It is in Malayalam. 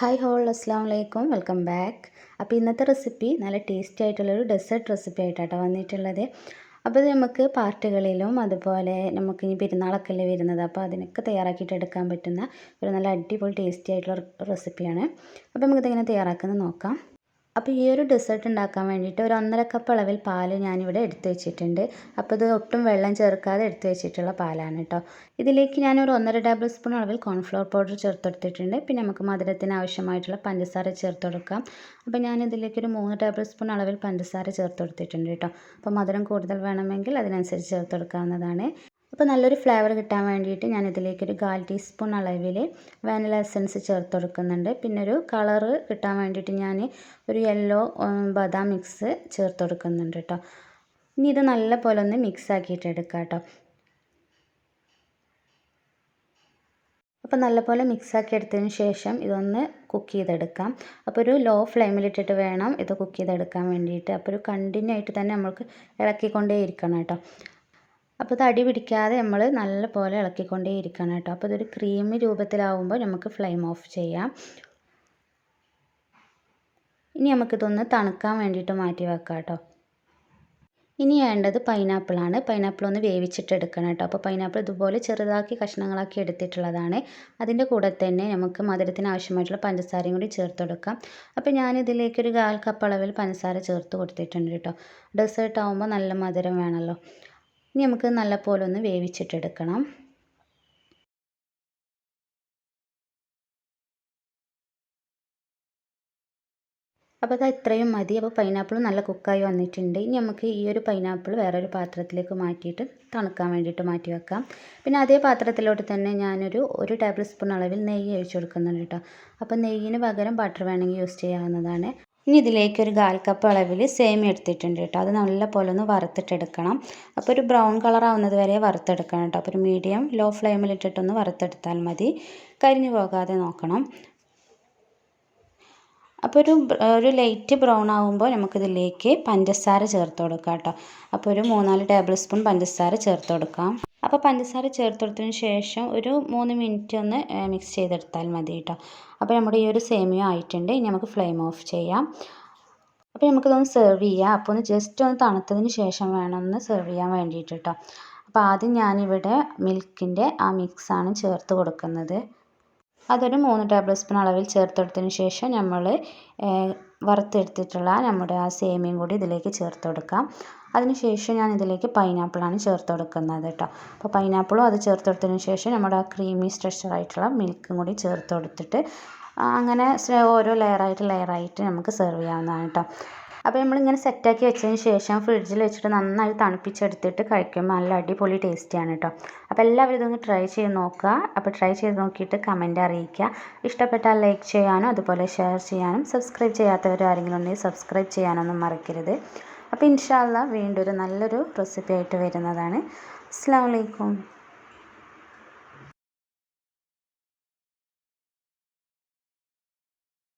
ഹായ് ഹോൾ അസ്സാം വലൈക്കും വെൽക്കം ബാക്ക്. അപ്പോൾ ഇന്നത്തെ റെസിപ്പി നല്ല ടേസ്റ്റി ആയിട്ടുള്ളൊരു ഡെസേർട്ട് റെസിപ്പി ആയിട്ടാണ് വന്നിട്ടുള്ളത്. അപ്പോൾ ഇത് നമുക്ക് പാർട്ടികളിലും അതുപോലെ നമുക്കിനി പെരുന്നാളൊക്കെ അല്ലേ വരുന്നത്, അപ്പോൾ അതിനൊക്കെ തയ്യാറാക്കിയിട്ട് എടുക്കാൻ പറ്റുന്ന ഒരു നല്ല അടിപൊളി ടേസ്റ്റി ആയിട്ടുള്ള റെസിപ്പിയാണ്. അപ്പോൾ നമുക്കിതെങ്ങനെ തയ്യാറാക്കുന്നത് നോക്കാം. അപ്പോൾ ഈ ഒരു ഡെസേർട്ട് ഉണ്ടാക്കാൻ വേണ്ടിയിട്ട് ഒരു 1.5 കപ്പ് അളവിൽ പാൽ ഞാനിവിടെ എടുത്ത് വെച്ചിട്ടുണ്ട്. അപ്പോൾ ഇത് ഒട്ടും വെള്ളം ചേർക്കാതെ എടുത്ത് വെച്ചിട്ടുള്ള പാലാണ് കേട്ടോ. ഇതിലേക്ക് ഞാനൊരു 1.5 ടേബിൾ സ്പൂൺ അളവിൽ കോൺഫ്ലവർ പൗഡർ ചേർത്തെടുത്തിട്ടുണ്ട്. പിന്നെ നമുക്ക് മധുരത്തിന് ആവശ്യമായിട്ടുള്ള പഞ്ചസാര ചേർത്ത് കൊടുക്കാം. അപ്പോൾ ഞാനിതിലേക്കൊരു 3 ടേബിൾ സ്പൂൺ അളവിൽ പഞ്ചസാര ചേർത്ത് കൊടുത്തിട്ടുണ്ട് കേട്ടോ. അപ്പോൾ മധുരം കൂടുതൽ വേണമെങ്കിൽ അതിനനുസരിച്ച് ചേർത്ത് കൊടുക്കാവുന്നതാണ്. അപ്പോൾ നല്ലൊരു ഫ്ലേവർ കിട്ടാൻ വേണ്ടിയിട്ട് ഞാൻ ഇതിലേക്കൊരു 1/4 ടീസ്പൂൺ അളവിൽ വാനില എസൻസ് ചേർത്ത് കൊടുക്കുന്നുണ്ട്. പിന്നെ ഒരു കളറ് കിട്ടാൻ വേണ്ടിയിട്ട് ഞാൻ ഒരു യെല്ലോ ബദാം മിക്സ് ചേർത്ത് കൊടുക്കുന്നുണ്ട് കേട്ടോ. ഇനി ഇത് നല്ല പോലെ ഒന്ന് മിക്സ് ആക്കിയിട്ട് എടുക്കാം കേട്ടോ. അപ്പോൾ നല്ലപോലെ മിക്സാക്കി എടുത്തതിന് ശേഷം ഇതൊന്ന് കുക്ക് ചെയ്തെടുക്കാം. അപ്പോൾ ഒരു ലോ ഫ്ലെയിമിലിട്ടിട്ട് വേണം ഇത് കുക്ക് ചെയ്തെടുക്കാൻ വേണ്ടിയിട്ട്. അപ്പോൾ ഒരു കണ്ടിന്യൂ ആയിട്ട് തന്നെ നമ്മൾക്ക് ഇളക്കിക്കൊണ്ടേ ഇരിക്കണം കേട്ടോ. അപ്പോൾ ഇത് അടി പിടിക്കാതെ നമ്മൾ നല്ലപോലെ ഇളക്കിക്കൊണ്ടേ ഇരിക്കണം കേട്ടോ. അപ്പോൾ ഇതൊരു ക്രീമി രൂപത്തിലാവുമ്പോൾ നമുക്ക് ഫ്ലെയിം ഓഫ് ചെയ്യാം. ഇനി നമുക്കിതൊന്ന് തണുക്കാൻ വേണ്ടിയിട്ട് മാറ്റി വെക്കാം കേട്ടോ. ഇനി വേണ്ടത് പൈനാപ്പിളാണ്. പൈനാപ്പിൾ ഒന്ന് വേവിച്ചിട്ടെടുക്കണം കേട്ടോ. അപ്പോൾ പൈനാപ്പിൾ ഇതുപോലെ ചെറുതാക്കി കഷ്ണങ്ങളാക്കി എടുത്തിട്ടുള്ളതാണ്. അതിൻ്റെ കൂടെ തന്നെ നമുക്ക് മധുരത്തിന് ആവശ്യമായിട്ടുള്ള പഞ്ചസാരയും കൂടി ചേർത്ത് കൊടുക്കാം. അപ്പോൾ ഞാനിതിലേക്കൊരു 1/4 കപ്പ് അളവിൽ പഞ്ചസാര ചേർത്ത് കൊടുത്തിട്ടുണ്ട് കേട്ടോ. ഡെസേർട്ട് ആകുമ്പോൾ നല്ല മധുരം വേണമല്ലോ. ഇനി നമുക്ക് നല്ലപോലെ ഒന്ന് വേവിച്ചിട്ടെടുക്കണം. അപ്പോൾ അത് ഇത്രയും മതി. അപ്പോൾ പൈനാപ്പിൾ നല്ല കുക്കായി വന്നിട്ടുണ്ട്. ഇനി നമുക്ക് ഈ ഒരു പൈനാപ്പിൾ വേറൊരു പാത്രത്തിലേക്ക് മാറ്റിയിട്ട് തണുക്കാൻ വേണ്ടിയിട്ട് മാറ്റി വെക്കാം. പിന്നെ അതേ പാത്രത്തിലോട്ട് തന്നെ ഒരു ടേബിൾ സ്പൂൺ അളവിൽ നെയ്യ് ഒഴിച്ച് കൊടുക്കുന്നുണ്ട് കേട്ടോ. അപ്പോൾ നെയ്യിന് പകരം ബട്ടർ വേണമെങ്കിൽ യൂസ് ചെയ്യാവുന്നതാണ്. ഇനി ഇതിലേക്ക് ഒരു 1/4 കപ്പ് അളവിൽ സേമിയ എടുത്തിട്ടുണ്ട് കേട്ടോ. അത് നല്ല പോലെ ഒന്ന് വറുത്തിട്ടെടുക്കണം. അപ്പോൾ ഒരു ബ്രൗൺ കളർ ആവുന്നത് വരെ വറുത്തെടുക്കണം കേട്ടോ. അപ്പോൾ ഒരു മീഡിയം ലോ ഫ്ലെയിമിലിട്ടിട്ടൊന്ന് വറുത്തെടുത്താൽ മതി. കരിഞ്ഞു പോകാതെ നോക്കണം. അപ്പോൾ ഒരു ലൈറ്റ് ബ്രൗൺ ആകുമ്പോൾ നമുക്കിതിലേക്ക് പഞ്ചസാര ചേർത്ത് കൊടുക്കാം കേട്ടോ. അപ്പോൾ ഒരു 3-4 ടേബിൾ സ്പൂൺ പഞ്ചസാര ചേർത്ത് കൊടുക്കാം. അപ്പോൾ പഞ്ചസാര ചേർത്ത് കൊടുത്തതിന് ശേഷം ഒരു 3 മിനിറ്റ് ഒന്ന് മിക്സ് ചെയ്തെടുത്താൽ മതി കേട്ടോ. അപ്പോൾ നമ്മുടെ ഈ ഒരു സേമിയ ആയിട്ടുണ്ട്. ഇനി നമുക്ക് ഫ്ലെയിം ഓഫ് ചെയ്യാം. അപ്പോൾ നമുക്കിതൊന്ന് സെർവ് ചെയ്യാം. അപ്പോൾ ഒന്ന് ജസ്റ്റ് ഒന്ന് തണുത്തതിന് ശേഷം വേണം ഒന്ന് സെർവ് ചെയ്യാൻ വേണ്ടിയിട്ട് കേട്ടോ. അപ്പോൾ ആദ്യം ഞാനിവിടെ മിൽക്കിൻ്റെ ആ മിക്സാണ് ചേർത്ത് കൊടുക്കുന്നത്. അതൊരു 3 ടേബിൾ സ്പൂൺ അളവിൽ ചേർത്തെടുത്തതിന് ശേഷം നമ്മൾ വറുത്തെടുത്തിട്ടുള്ള നമ്മുടെ ആ സേമിയയും കൂടി ഇതിലേക്ക് ചേർത്ത് കൊടുക്കാം. അതിനുശേഷം ഞാൻ ഇതിലേക്ക് പൈനാപ്പിളാണ് ചേർത്ത് കൊടുക്കുന്നത് കേട്ടോ. അപ്പോൾ പൈനാപ്പിളും അത് ചേർത്ത് കൊടുത്തതിന് ശേഷം നമ്മുടെ ആ ക്രീമി സ്ട്രെച്ചറായിട്ടുള്ള മിൽക്കും കൂടി ചേർത്ത് കൊടുത്തിട്ട് അങ്ങനെ ഓരോ ലെയറായിട്ട് നമുക്ക് സെർവ് ചെയ്യാവുന്നതാണ് കേട്ടോ. അപ്പോൾ നമ്മളിങ്ങനെ സെറ്റാക്കി വെച്ചതിന് ശേഷം ഫ്രിഡ്ജിൽ വെച്ചിട്ട് നന്നായി തണുപ്പിച്ചെടുത്തിട്ട് കഴിക്കുമ്പോൾ നല്ല അടിപൊളി ടേസ്റ്റിയാണ് കേട്ടോ. അപ്പോൾ എല്ലാവരും ഇതൊന്ന് ട്രൈ ചെയ്ത് നോക്കുക. അപ്പോൾ ട്രൈ ചെയ്ത് നോക്കിയിട്ട് കമൻറ്റ് അറിയിക്കുക. ഇഷ്ടപ്പെട്ടാൽ ലൈക്ക് ചെയ്യാനും അതുപോലെ ഷെയർ ചെയ്യാനും സബ്സ്ക്രൈബ് ചെയ്യാത്തവർ ആരെങ്കിലും ഉണ്ടെങ്കിൽ സബ്സ്ക്രൈബ് ചെയ്യാനൊന്നും മറക്കരുത്. അപ്പോൾ ഇൻഷാ അല്ലാഹ് വീണ്ടും ഒരു നല്ലൊരു റെസിപ്പി ആയിട്ട് വരുന്നതാണ്. അസ്സലാമു അലൈക്കും.